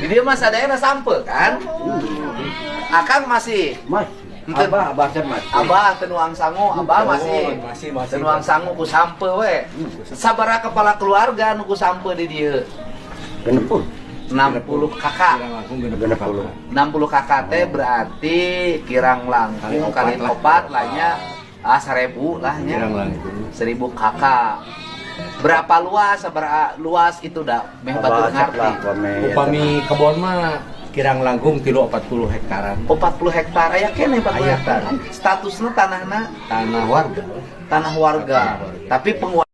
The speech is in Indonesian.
Dia mas ada yang sampe kan? Akang masih. Abah cermat. Abah tenuang sangu, abah masih tenuang sangu ku sampe we. Sabaraha kepala keluarga nu ku sampe di dieu? Genepul. 60 kakak. 60 kakak teh berarti kirang langkung kali 4 lahnya 1000 lahnya. 1000 kakak. Berapa luas? Seberapa luas itu dah? Meh batur ngarti. Upami kebon mah kirang langkung 40 hektaran. 40 hektar aya keneh 40 Aya hektar. Statusnya tanahna Tanah warga. tanah warga. Tapi penguasa